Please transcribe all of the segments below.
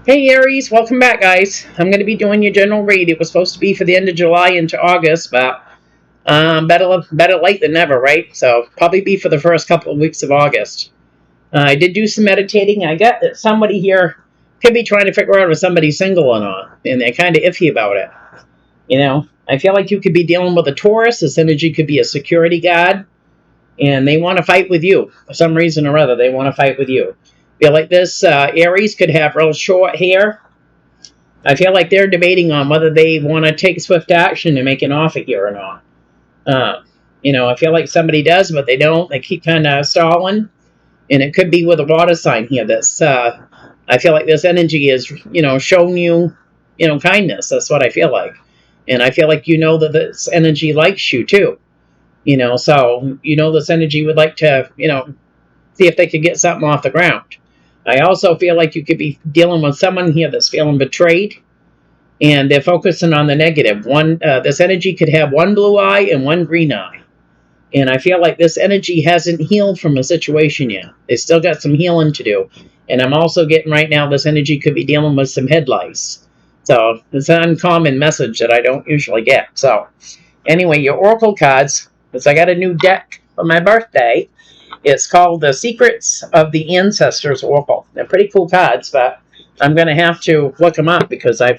Hey Aries, welcome back guys. I'm going to be doing your general read. It was supposed to be for the end of July into August, but better late than never, right? So probably be for the first couple of weeks of August. I did do some meditating. I got that somebody here could be trying to figure out if somebody's single or not, and they're kind of iffy about it. I feel like you could be dealing with a Taurus. This energy could be a security guard, and they want to fight with you for some reason or other. They want to fight with you. Feel like this Aries could have real short hair. I feel like they're debating on whether they want to take swift action and make an offer here or not. I feel like somebody does, but they don't. They keep kind of stalling, and it could be with a water sign here. That's I feel like this energy is, showing you, kindness. That's what I feel like, and I feel like that this energy likes you too. So this energy would like to, see if they could get something off the ground. I also feel like you could be dealing with someone here that's feeling betrayed, and they're focusing on the negative. This energy could have one blue eye and one green eye, and I feel like this energy hasn't healed from a situation yet. They still got some healing to do, and I'm also getting right now this energy could be dealing with some head lice. So it's an uncommon message that I don't usually get. So anyway, your oracle cards, because I got a new deck for my birthday. It's called The Secrets of the Ancestors Oracle. They're pretty cool cards, but I'm going to have to look them up because I've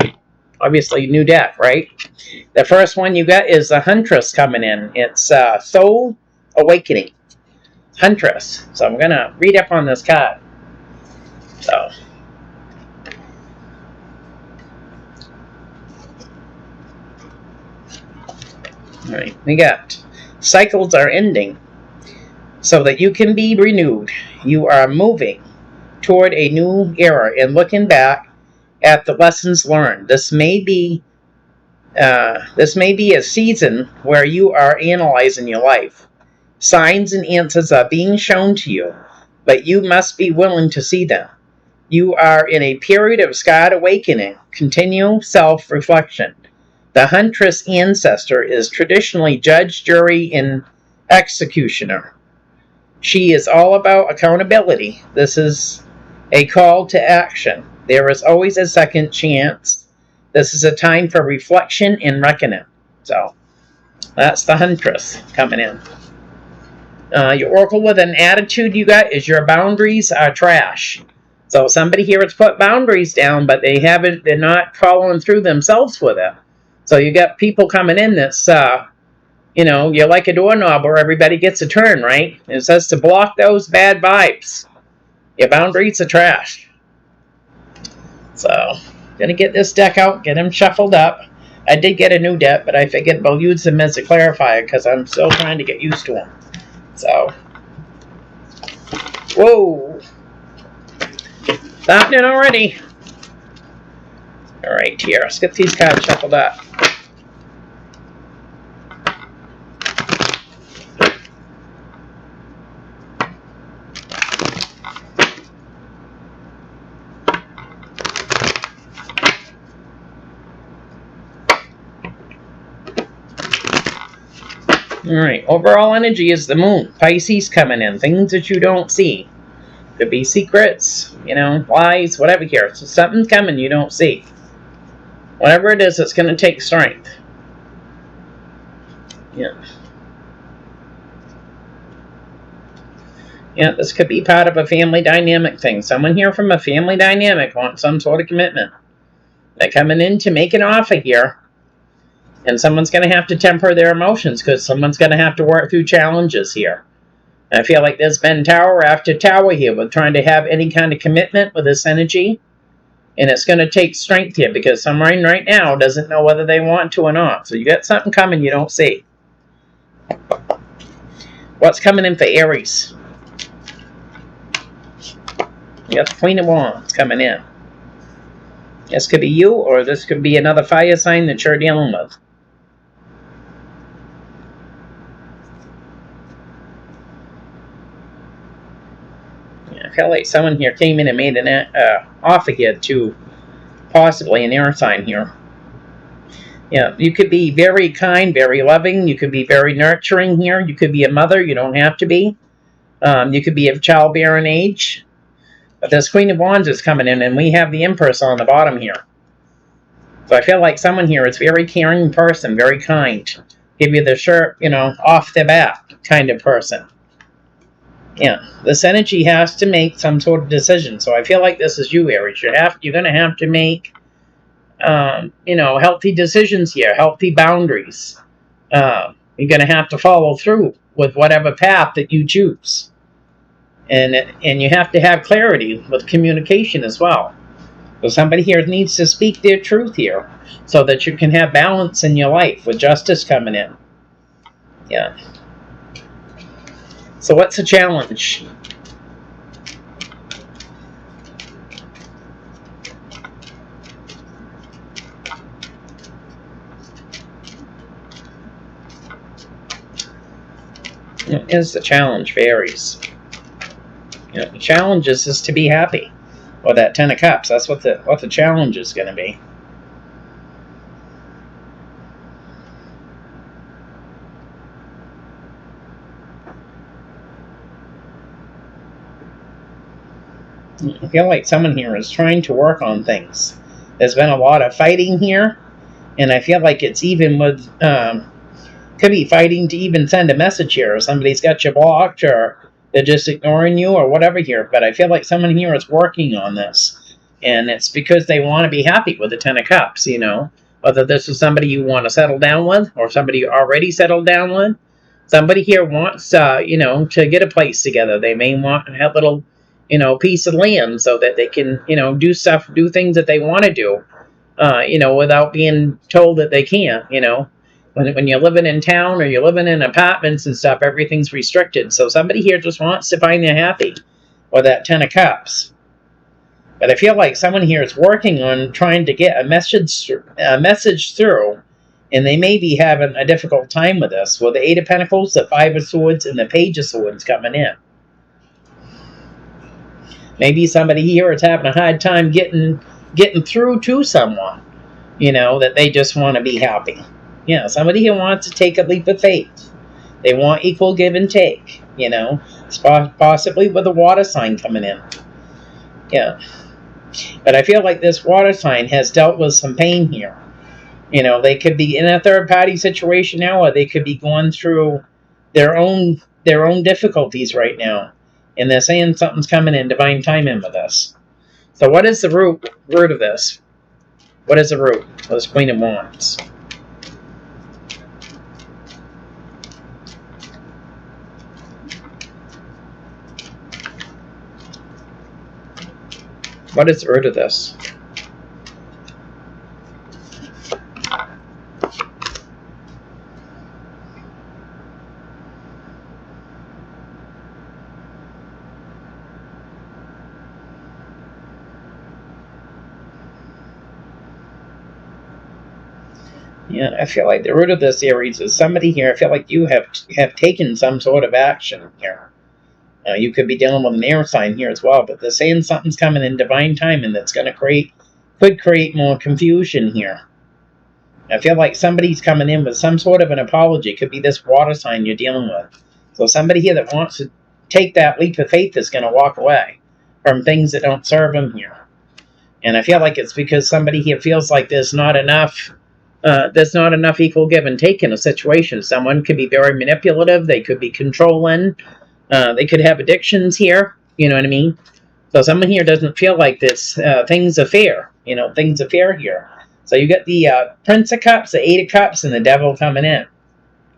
obviously new deck, right? The first one you got is the Huntress coming in. It's Soul Awakening. Huntress. So I'm going to read up on this card. So. All right, we got cycles are ending so that you can be renewed. You are moving toward a new era and looking back at the lessons learned. This may be a season where you are analyzing your life. Signs and answers are being shown to you, but you must be willing to see them. You are in a period of scarred awakening. Continue self-reflection. The Huntress ancestor is traditionally judge, jury, and executioner. She is all about accountability. This is a call to action. There is always a second chance. This is a time for reflection and reckoning. So that's the Huntress coming in. Your oracle with an attitude you got is your boundaries are trash. So somebody here has put boundaries down, but they're not following through themselves with it. So you got people coming in that's you're like a doorknob where everybody gets a turn, right? It says to block those bad vibes. Your boundaries are trash. So, gonna get this deck out, get them shuffled up. I did get a new deck, but I figured I'll use them as a clarifier because I'm still trying to get used to them. So, whoa. Starting it already. Alright, here, let's get these cards shuffled up. Alright, overall energy is the moon. Pisces coming in. Things that you don't see. Could be secrets, lies, whatever here. So something's coming you don't see. Whatever it is, it's going to take strength. Yeah, this could be part of a family dynamic thing. Someone here from a family dynamic wants some sort of commitment. They're coming in to make an offer here. And someone's going to have to temper their emotions because someone's going to have to work through challenges here. I feel like there's been tower after tower here with trying to have any kind of commitment with this energy. And it's going to take strength here because someone right now doesn't know whether they want to or not. So you got something coming you don't see. What's coming in for Aries? You got the Queen of Wands coming in. This could be you, or this could be another fire sign that you're dealing with. I feel like someone here came in and made an offer here to possibly an air sign here. Yeah, you could be very kind, very loving. You could be very nurturing here. You could be a mother. You don't have to be. You could be of childbearing age. But this Queen of Wands is coming in, and we have the Empress on the bottom here. So I feel like someone here is a very caring person, very kind. Give you the shirt, off the bat kind of person. Yeah, this energy has to make some sort of decision. So I feel like this is you, Aries. You're going to have to make, healthy decisions here, healthy boundaries. You're going to have to follow through with whatever path that you choose. And you have to have clarity with communication as well. So somebody here needs to speak their truth here so that you can have balance in your life with justice coming in. Yeah. So what's the challenge? What is the challenge for Aries? The challenge is to be happy. Or that Ten of Cups. That's what the challenge is going to be. I feel like someone here is trying to work on things. There's been a lot of fighting here, and I feel like it's even with could be fighting to even send a message here, or somebody's got you blocked, or they're just ignoring you, or whatever here. But I feel like someone here is working on this, and it's because they want to be happy with the Ten of Cups. Whether this is somebody you want to settle down with, or somebody you already settled down with. Somebody here wants to get a place together. They may want to have a little piece of land so that they can, do things that they want to do, without being told that they can't, When you're living in town or you're living in apartments and stuff, everything's restricted. So somebody here just wants to find their happy or that Ten of Cups. But I feel like someone here is working on trying to get a message through, and they may be having a difficult time with this. With the Eight of Pentacles, the Five of Swords, and the Page of Swords coming in. Maybe somebody here is having a hard time getting through to someone, that they just want to be happy. Yeah, somebody here wants to take a leap of faith. They want equal give and take, possibly with a water sign coming in. Yeah. But I feel like this water sign has dealt with some pain here. They could be in a third-party situation now, or they could be going through their own difficulties right now. And they're saying something's coming in divine timing with this. So what is the root of this? What is the root of this Queen of Wands? What is the root of this? Yeah, I feel like the root of this, Aries, is somebody here. I feel like you have taken some sort of action here. You could be dealing with an air sign here as well, but they're saying something's coming in divine timing that's going to could create more confusion here. I feel like somebody's coming in with some sort of an apology. It could be this water sign you're dealing with. So somebody here that wants to take that leap of faith is going to walk away from things that don't serve them here. And I feel like it's because somebody here feels like there's not enough equal give and take in a situation. Someone could be very manipulative. They could be controlling. They could have addictions here. You know what I mean? So someone here doesn't feel like this. Things are fair. Things are fair here. So you got the Prince of Cups, the Eight of Cups, and the Devil coming in.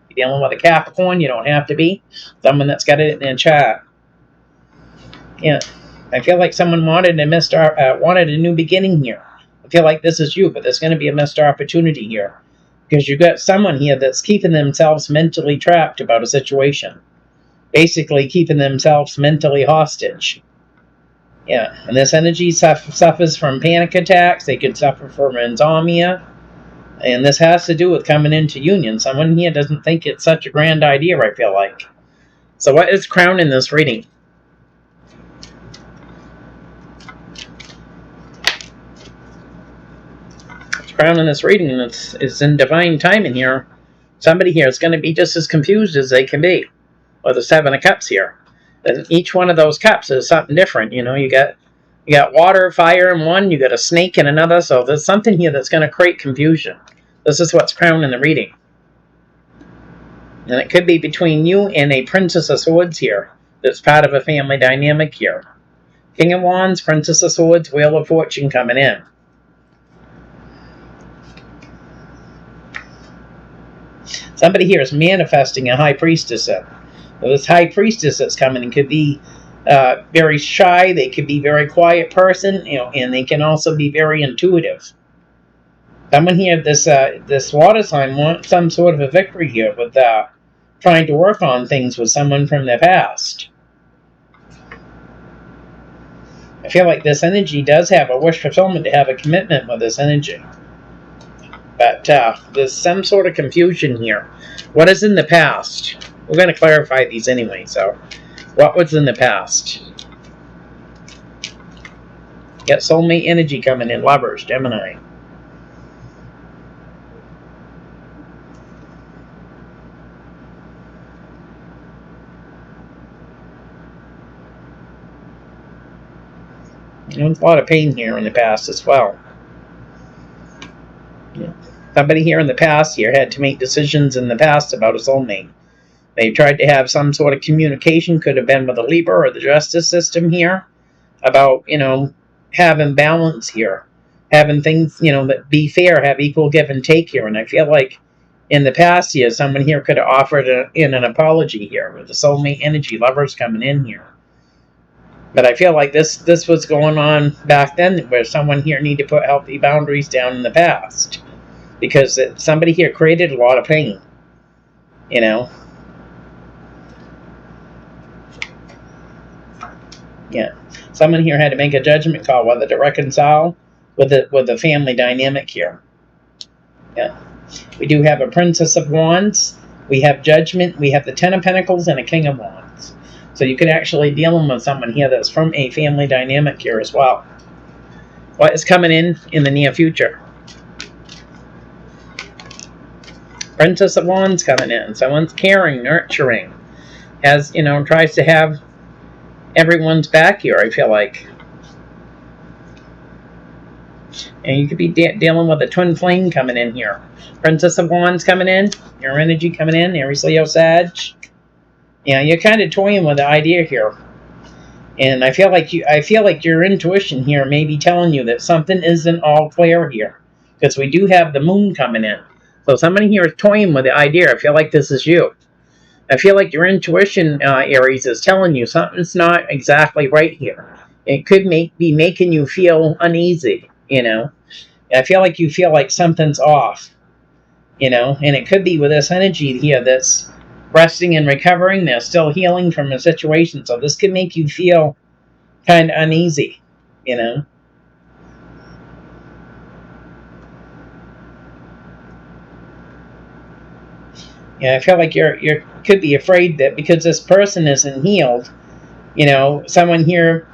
You're dealing with a Capricorn. You don't have to be. Someone that's got it in their chart. Yeah. I feel like someone wanted a new beginning here. I feel like this is you, but there's going to be a missed opportunity here. Because you've got someone here that's keeping themselves mentally trapped about a situation. Basically keeping themselves mentally hostage. Yeah, and this energy suffers from panic attacks. They could suffer from insomnia. And this has to do with coming into union. Someone here doesn't think it's such a grand idea, I feel like. So what is crowning this reading? Crowning this reading, it's in divine timing here. Somebody here is going to be just as confused as they can be. Or the Seven of Cups here. And each one of those cups is something different. You got You got water, fire in one, you got a snake in another, so there's something here that's going to create confusion. This is what's crowned in the reading. And it could be between you and a Princess of Swords here. That's part of a family dynamic here. King of Wands, Princess of Swords, Wheel of Fortune coming in. Somebody here is manifesting a High Priestess. So this High Priestess that's coming in could be very shy. They could be a very quiet person, and they can also be very intuitive. Someone here, this water sign wants some sort of a victory here with trying to work on things with someone from their past. I feel like this energy does have a wish fulfillment to have a commitment with this energy. But there's some sort of confusion here. What is in the past? We're going to clarify these anyway, so what was in the past? Got soulmate energy coming in, Lovers, Gemini. There's a lot of pain here in the past as well. Yeah. Somebody here in the past here had to make decisions in the past about a soulmate. They tried to have some sort of communication, could have been with the Libra or the justice system here, about, having balance here. Having things, that be fair, have equal give and take here. And I feel like in the past here, someone here could have offered in an apology here with the soulmate energy, Lovers coming in here. But I feel like this was going on back then, where someone here needed to put healthy boundaries down in the past. Because somebody here created a lot of pain. Yeah. Someone here had to make a judgment call whether to reconcile with the family dynamic here. Yeah. We do have a Princess of Wands. We have Judgment. We have the Ten of Pentacles and a King of Wands. So you could actually deal with someone here that's from a family dynamic here as well. What is coming in the near future? Princess of Wands coming in. Someone's caring, nurturing. Tries to have everyone's back here, I feel like. And you could be dealing with a twin flame coming in here. Princess of Wands coming in. Your energy coming in. Aries, Leo, Sag. You're kind of toying with the idea here. And I feel like your intuition here may be telling you that something isn't all clear here. Because we do have the moon coming in. So somebody here is toying with the idea. I feel like this is you. I feel like your intuition, Aries, is telling you something's not exactly right here. It could be making you feel uneasy, I feel like you feel like something's off, and it could be with this energy here that's resting and recovering. They're still healing from a situation, so this could make you feel kind of uneasy, Yeah, I feel like you could be afraid that because this person isn't healed, someone here,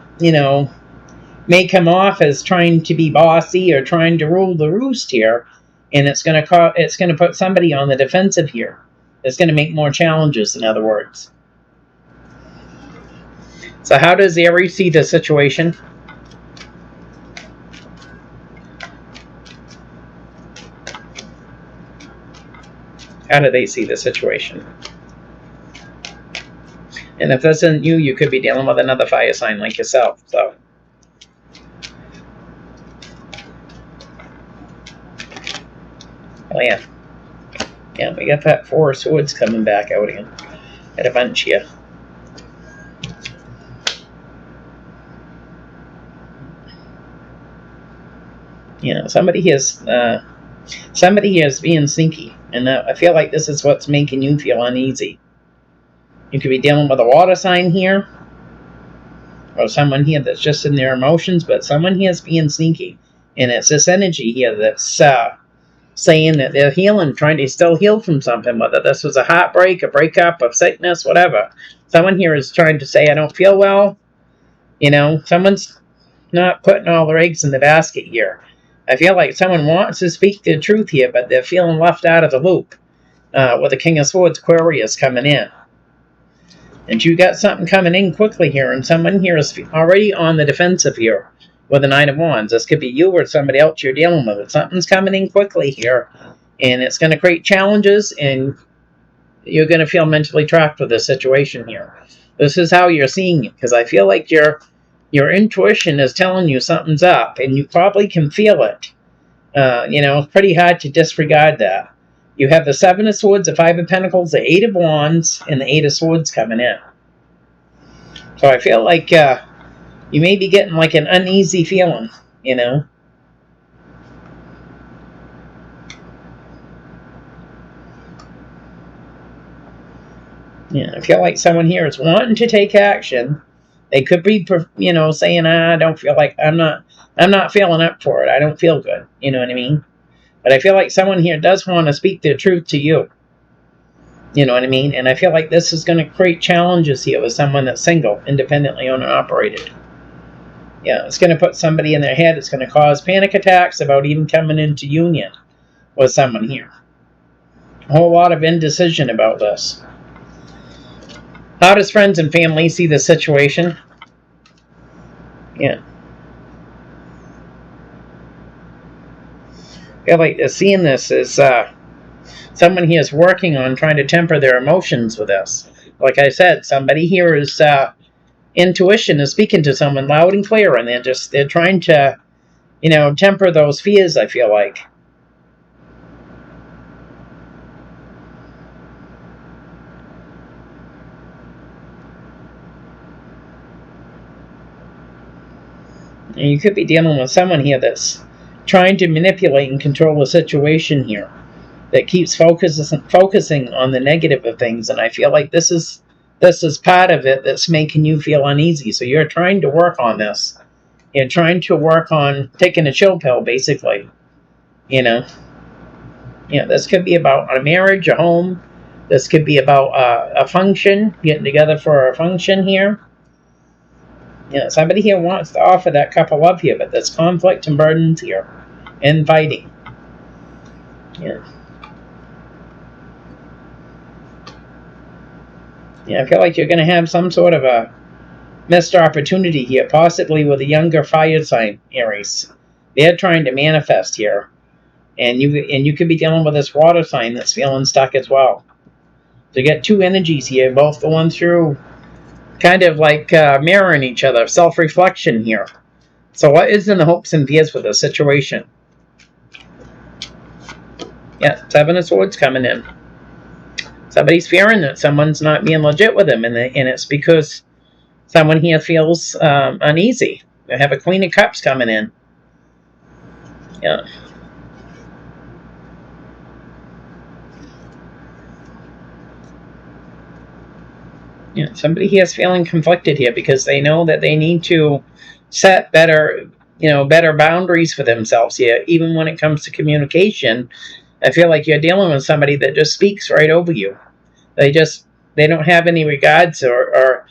may come off as trying to be bossy or trying to rule the roost here, and it's going to put somebody on the defensive here. It's going to make more challenges, in other words. So how does Aries see the situation? How do they see the situation? And if this isn't you, you could be dealing with another fire sign like yourself. So, oh yeah, we got that Four of Swords coming back out again at a bunch here. Somebody here is being sneaky, and I feel like this is what's making you feel uneasy. You could be dealing with a water sign here, or someone here that's just in their emotions, but someone here is being sneaky. And it's this energy here that's saying that they're healing, trying to still heal from something, whether this was a heartbreak, a breakup, a sickness, whatever. Someone here is trying to say, I don't feel well. Someone's not putting all their eggs in the basket here. I feel like someone wants to speak the truth here, but they're feeling left out of the loop with the King of Swords, Aquarius, coming in. And you got something coming in quickly here, and someone here is already on the defensive here. with the Nine of Wands. This could be you or somebody else you're dealing with. Something's coming in quickly here, and it's going to create challenges, and you're going to feel mentally trapped with this situation here. This is how you're seeing it, because I feel like your intuition is telling you something's up, and you probably can feel it. It's pretty hard to disregard that. You have the Seven of Swords, the Five of Pentacles, the Eight of Wands, and the Eight of Swords coming in. So I feel like you may be getting like an uneasy feeling, Yeah, I feel like someone here is wanting to take action. They could be, saying, I don't feel like, I'm not feeling up for it. I don't feel good. You know what I mean? But I feel like someone here does want to speak their truth to you. You know what I mean? And I feel like this is going to create challenges here with someone that's single, independently owned and operated. Yeah, it's going to put somebody in their head. It's going to cause panic attacks about even coming into union with someone here. A whole lot of indecision about this. How does friends and family see the situation? Yeah. I feel like seeing this is someone here is working on trying to temper their emotions with this. Like I said, somebody here is intuition is speaking to someone loud and clear, and they're trying to, temper those fears, I feel like. And you could be dealing with someone here that's trying to manipulate and control the situation here, that keeps focusing on the negative of things. And I feel like this is part of it that's making you feel uneasy. So you're trying to work on this. You're trying to work on taking a chill pill, basically. This could be about a marriage, a home. This could be about a function, getting together for a function here. Somebody here wants to offer that cup of love here, but there's conflict and burdens here, and fighting. Yeah, I feel like you're going to have some sort of a missed opportunity here, possibly with a younger fire sign, Aries. They're trying to manifest here, and you could be dealing with this water sign that's feeling stuck as well. So you get two energies here, both going through kind of like mirroring each other, self-reflection here. So what is in the hopes and fears for this situation? Yeah, Seven of Swords coming in. Somebody's fearing that someone's not being legit with them, and it's because someone here feels uneasy. They have a Queen of Cups coming in. Yeah. Yeah, somebody here is feeling conflicted here because they know that they need to set better boundaries for themselves here. Even when it comes to communication, I feel like you're dealing with somebody that just speaks right over you. They don't have any regards or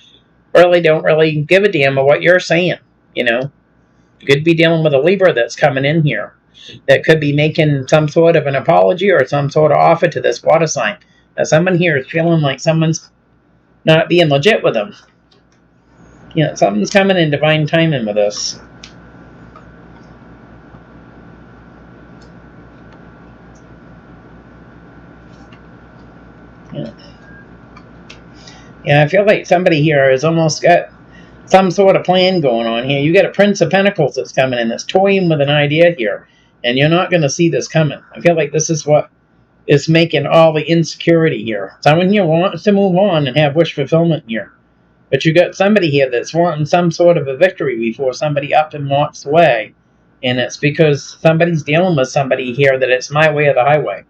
really don't really give a damn of what you're saying. You could be dealing with a Libra that's coming in here that could be making some sort of an apology or some sort of offer to this water sign. Now, someone here is feeling like someone's not being legit with them. Something's coming in divine timing with us. Yeah, I feel like somebody here has almost got some sort of plan going on here. You got a Prince of Pentacles that's coming in, that's toying with an idea here, and you're not going to see this coming. I feel like this is what is making all the insecurity here. Someone here wants to move on and have wish fulfillment here. But you got somebody here that's wanting some sort of a victory before somebody up and walks away. And it's because somebody's dealing with somebody here that it's my way or the highway,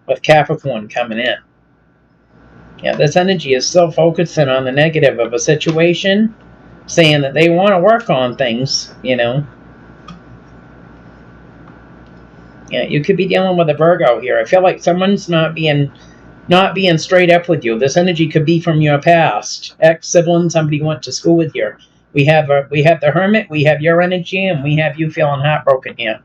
with Capricorn coming in. Yeah, this energy is still focusing on the negative of a situation, saying that they want to work on things, Yeah, you could be dealing with a Virgo here. I feel like someone's not being straight up with you. This energy could be from your past, ex-sibling, somebody you went to school with here. We have the Hermit, we have your energy, and we have you feeling heartbroken here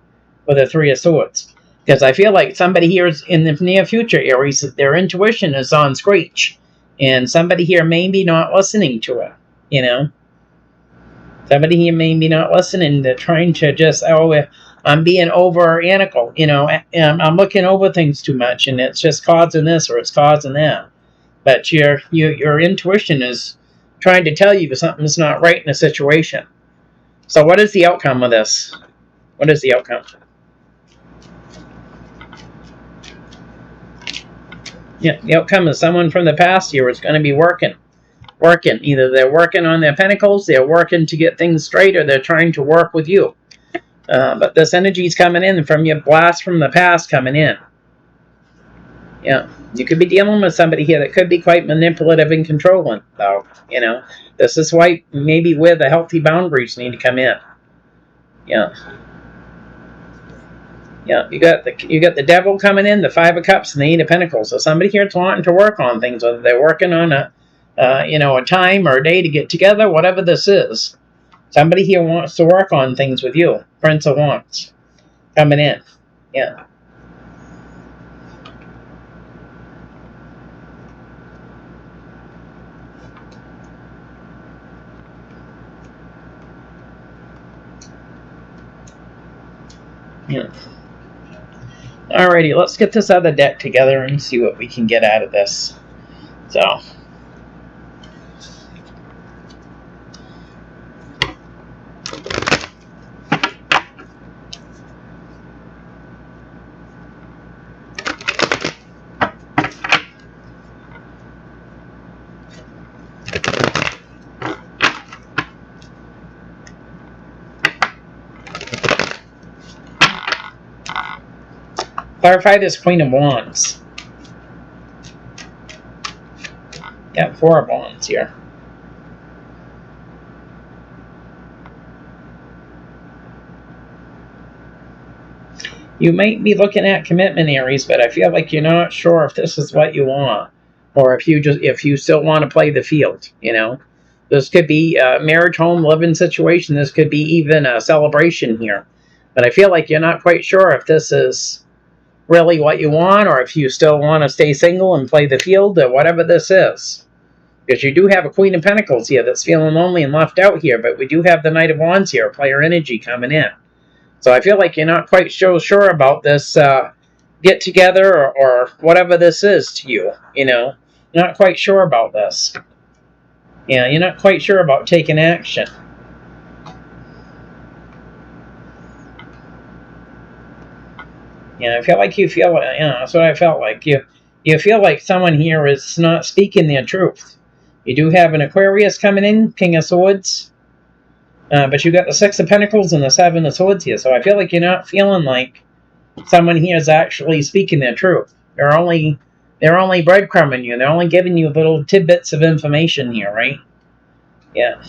with the Three of Swords. Because I feel like somebody here is in the near future, Aries, their intuition is on screech, and somebody here may be not listening to it. Somebody here may be not listening. They're trying to just, oh, I'm being over analytical. You know, I'm looking over things too much, and it's just causing this or it's causing that. But your intuition is trying to tell you something's not right in a situation. So what is the outcome of this? What is the outcome? Yeah, the outcome is someone from the past here is going to be working. Either they're working on their pentacles, they're working to get things straight, or they're trying to work with you. But this energy is coming in from your blast from the past coming in. Yeah, you could be dealing with somebody here that could be quite manipulative and controlling, though. You know, this is why maybe where the healthy boundaries need to come in. Yeah. Yeah, you got the devil coming in, the Five of Cups, and the Eight of Pentacles. So somebody here's wanting to work on things, whether they're working on a time or a day to get together, whatever this is. Somebody here wants to work on things with you. Prince of Wands coming in. Yeah. Yeah. Alrighty, let's get this other deck together and see what we can get out of this. So. Clarify this Queen of Wands. Got Four of Wands here. You might be looking at commitment, Aries, but I feel like you're not sure if this is what you want, or if you still want to play the field. You know, this could be a marriage, home, living situation. This could be even a celebration here, but I feel like you're not quite sure if this is really what you want, or if you still want to stay single and play the field, or whatever this is. Because you do have a Queen of Pentacles here that's feeling lonely and left out here, but we do have the Knight of Wands here, player energy coming in. So I feel like you're not quite sure about this get together or whatever this is to you. You know, you're not quite sure about this. Yeah, you're not quite sure about taking action. Yeah, I feel like that's what I felt like. You feel like someone here is not speaking their truth. You do have an Aquarius coming in, King of Swords. But you got the Six of Pentacles and the Seven of Swords here. So I feel like you're not feeling like someone here is actually speaking their truth. They're only breadcrumbing you. They're only giving you little tidbits of information here, right? Yeah.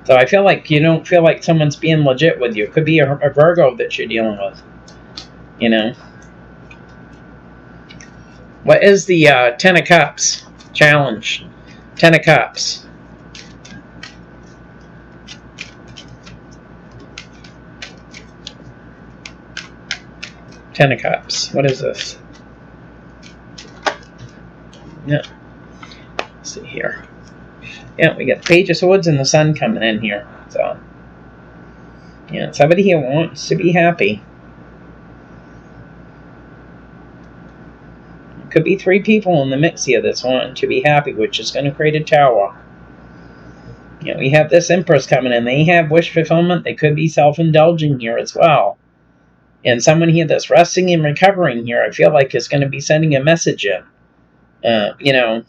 So I feel like you don't feel like someone's being legit with you. It could be a Virgo that you're dealing with. You know. What is the Ten of Cups challenge? Ten of Cups. Ten of Cups. What is this? Yeah. Let's see here. Yeah, we got the Page of Swords and the Sun coming in here. So, yeah, somebody here wants to be happy. Could be three people in the mix here that's wanting to be happy, which is going to create a tower. You know, we have this Empress coming in. They have wish fulfillment. They could be self-indulging here as well. And someone here that's resting and recovering here, I feel like is going to be sending a message in. You know,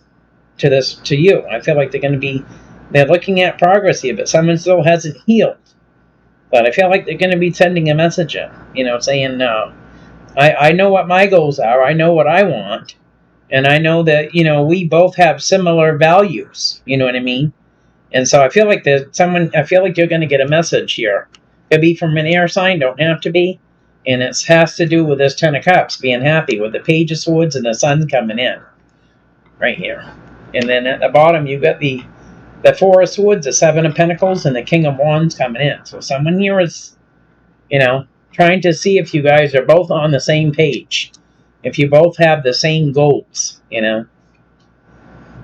to you. I feel like they're looking at progress here, but someone still hasn't healed. But I feel like they're going to be sending a message in, you know, saying, I know what my goals are, I know what I want, and I know that, you know, we both have similar values, you know what I mean? And so I feel like you're going to get a message here. Could be from an air sign, don't have to be. And it has to do with this Ten of Cups, being happy with the Page of Swords and the Sun coming in. Right here. And then at the bottom, you've got the Four of Swords, the Seven of Pentacles, and the King of Wands coming in. So someone here is, you know, trying to see if you guys are both on the same page. If you both have the same goals, you know.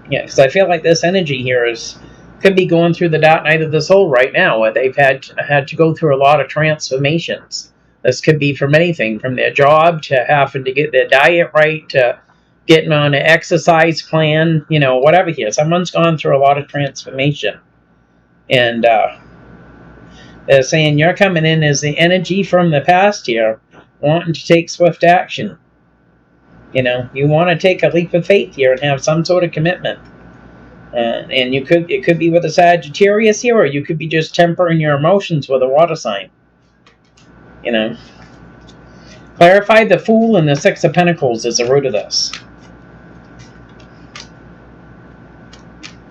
Yeah, because I feel like this energy here is Could be going through the dark night of the soul right now, where they've had to go through a lot of transformations. This could be from anything, from their job to having to get their diet right to getting on an exercise plan, whatever here. Someone's gone through a lot of transformation. And they're saying you're coming in as the energy from the past here, wanting to take swift action. You want to take a leap of faith here and have some sort of commitment. And it could be with a Sagittarius here, or you could be just tempering your emotions with a water sign. Clarify the Fool and the Six of Pentacles is the root of this.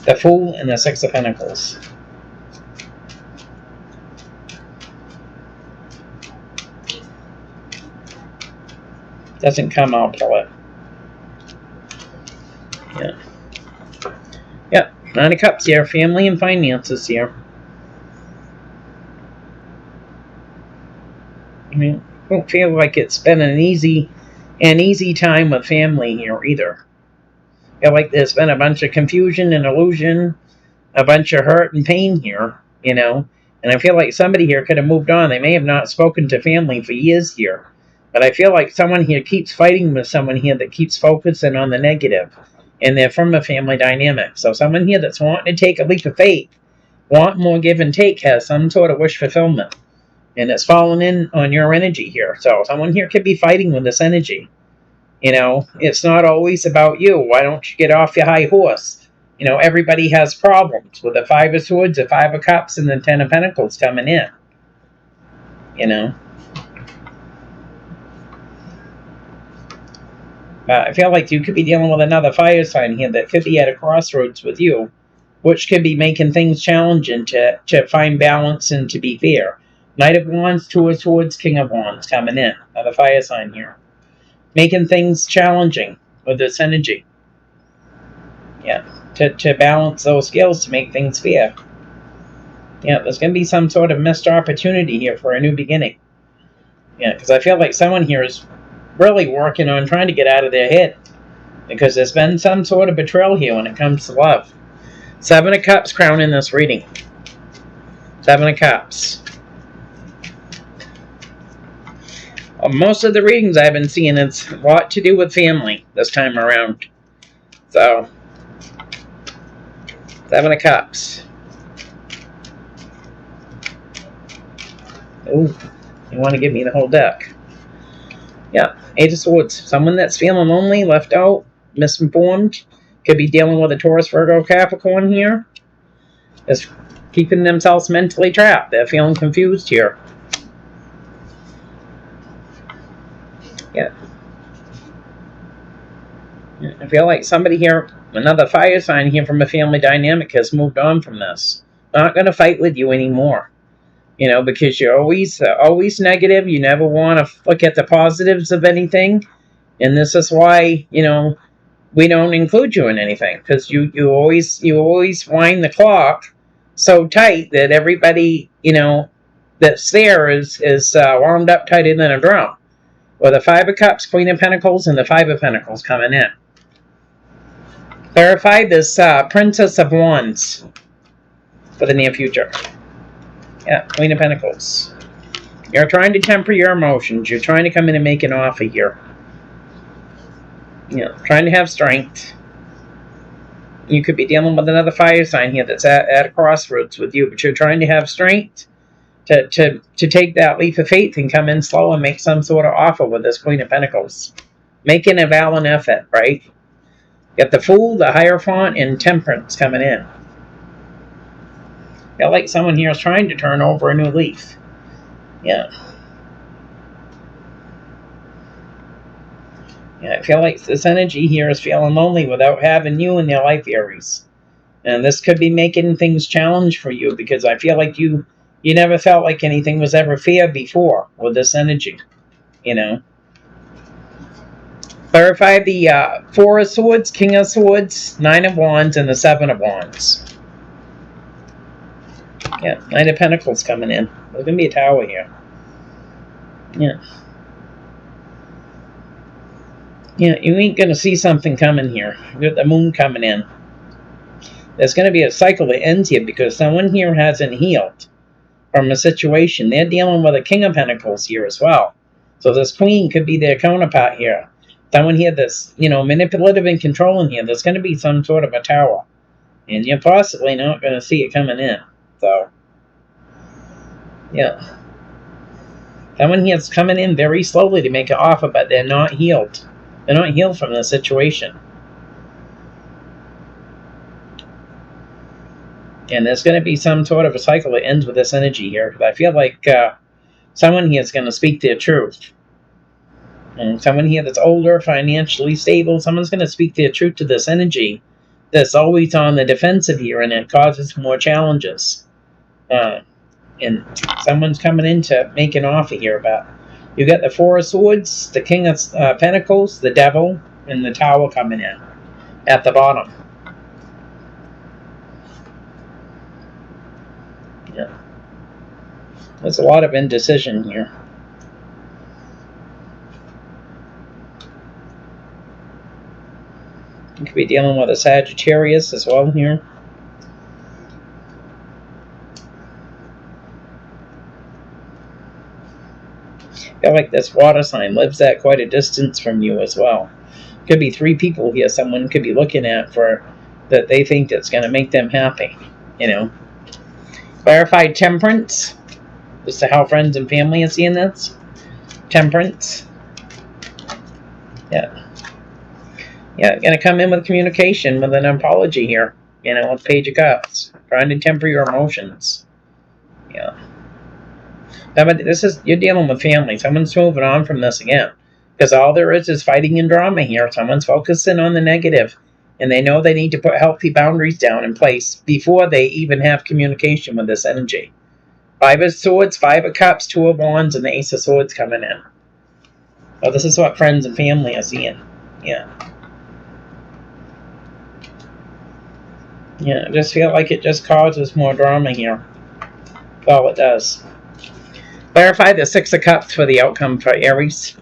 The Fool and the Six of Pentacles. Doesn't come, I'll pull it. Yeah. Yep, Nine of Cups here. Family and finances here. I don't feel like it's been an easy time with family here either. I feel like there's been a bunch of confusion and illusion, a bunch of hurt and pain here, and I feel like somebody here could have moved on. They may have not spoken to family for years here, but I feel like someone here keeps fighting with someone here that keeps focusing on the negative, and they're from a family dynamic. So someone here that's wanting to take a leap of faith, want more give and take, has some sort of wish fulfillment, and it's falling in on your energy here. So someone here could be fighting with this energy. It's not always about you. Why don't you get off your high horse? Everybody has problems with the Five of Swords, the Five of Cups, and the Ten of Pentacles coming in. I feel like you could be dealing with another fire sign here that could be at a crossroads with you, which could be making things challenging to find balance and to be fair. Knight of Wands, Two of Swords, King of Wands coming in. Another fire sign here. Making things challenging with this energy. Yeah, to balance those scales to make things fair. Yeah, there's going to be some sort of missed opportunity here for a new beginning. Yeah, because I feel like someone here is really working on trying to get out of their head, because there's been some sort of betrayal here when it comes to love. Seven of Cups crowning this reading. Seven of Cups. Most of the readings I've been seeing, it's a lot to do with family this time around. So, Seven of Cups. Ooh, you want to give me the whole deck. Yeah, Eight of Swords. Someone that's feeling lonely, left out, misinformed. Could be dealing with a Taurus, Virgo, Capricorn here. Just keeping themselves mentally trapped. They're feeling confused here. Yeah. I feel like somebody here, another fire sign here from a family dynamic, has moved on from this. Not going to fight with you anymore. Because you're always negative. You never want to look at the positives of anything. And this is why, we don't include you in anything. Because you always wind the clock so tight that everybody, that's there is wound up tighter than a drum. With the Five of Cups, Queen of Pentacles, and the Five of Pentacles coming in. Clarify this Princess of Wands for the near future. Yeah, Queen of Pentacles. You're trying to temper your emotions. You're trying to come in and make an offer here. Trying to have strength. You could be dealing with another fire sign here that's at a crossroads with you, but you're trying to have strength to take that leap of faith and come in slow and make some sort of offer with this Queen of Pentacles. Making a valiant effort, right? Got the Fool, the Hierophant, and Temperance coming in. I feel like someone here is trying to turn over a new leaf. Yeah. Yeah, I feel like this energy here is feeling lonely without having you in their life, Aries. And this could be making things challenge for you, because I feel like you never felt like anything was ever fair before with this energy. Clarify the Four of Swords, King of Swords, Nine of Wands, and the Seven of Wands. Yeah, Nine of Pentacles coming in. There's going to be a tower here. Yeah. Yeah, you ain't going to see something coming here. You got the Moon coming in. There's going to be a cycle that ends here because someone here hasn't healed from a situation. They're dealing with a King of Pentacles here as well. So this Queen could be their counterpart here. Someone here that's, manipulative and controlling here. There's going to be some sort of a tower. And you're possibly not going to see it coming in. So, yeah. Someone here's coming in very slowly to make an offer, but they're not healed. They're not healed from the situation. And there's going to be some sort of a cycle that ends with this energy here. Because I feel like someone here is going to speak their truth. And someone here that's older, financially stable, someone's going to speak their truth to this energy that's always on the defensive here, and it causes more challenges. And someone's coming in to make an offer here about. You got the Four of Swords, the King of Pentacles, the Devil, and the Tower coming in at the bottom. Yeah. There's a lot of indecision here. You could be dealing with a Sagittarius as well here. I feel like this water sign lives at quite a distance from you as well. Could be 3 people here someone could be looking at for that they think that's going to make them happy. Clarified Temperance. As to how friends and family are seeing this. Temperance. Yeah. Yeah, going to come in with communication with an apology here. With Page of Cups. Trying to temper your emotions. Yeah. But you're dealing with family. Someone's moving on from this again. Because all there is fighting and drama here. Someone's focusing on the negative. And they know they need to put healthy boundaries down in place before they even have communication with this energy. 5 of Swords, 5 of Cups, 2 of Wands, and the Ace of Swords coming in. Oh, this is what friends and family are seeing. Yeah. Yeah, I just feel like it just causes more drama here. That's all it does. Clarify the 6 of Cups for the outcome for Aries.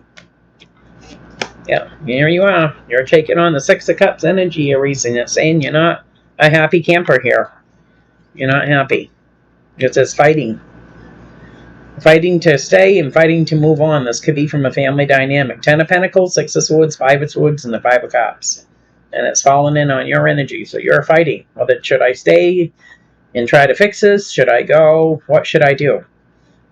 Yeah, here you are. You're taking on the 6 of Cups energy, Aries, and it's saying you're not a happy camper here. You're not happy. It's just fighting. Fighting to stay and fighting to move on. This could be from a family dynamic. 10 of Pentacles, 6 of Swords, 5 of Swords, and the 5 of Cups. And it's falling in on your energy. So you're fighting. Whether should I stay and try to fix this? Should I go? What should I do?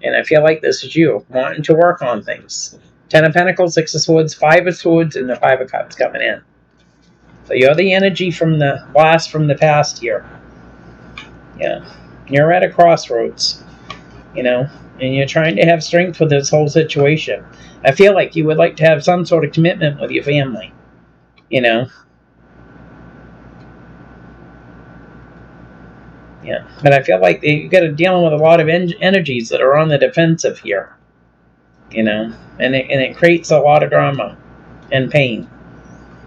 And I feel like this is you wanting to work on things. 10 of Pentacles, 6 of Swords, 5 of Swords, and the 5 of Cups coming in. So you're the energy from the blast from the past here. Yeah. You're at a crossroads. And you're trying to have strength with this whole situation. I feel like you would like to have some sort of commitment with your family. Yeah, but I feel like you got to deal with a lot of energies that are on the defensive here. And it creates a lot of drama and pain.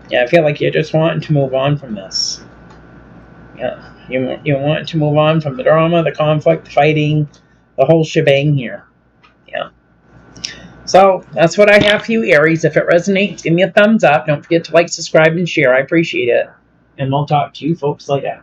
Yeah, I feel like you're just wanting to move on from this. Yeah, you want to move on from the drama, the conflict, the fighting, the whole shebang here. Yeah. So that's what I have for you, Aries. If it resonates, give me a thumbs up. Don't forget to like, subscribe, and share. I appreciate it. And we'll talk to you folks later.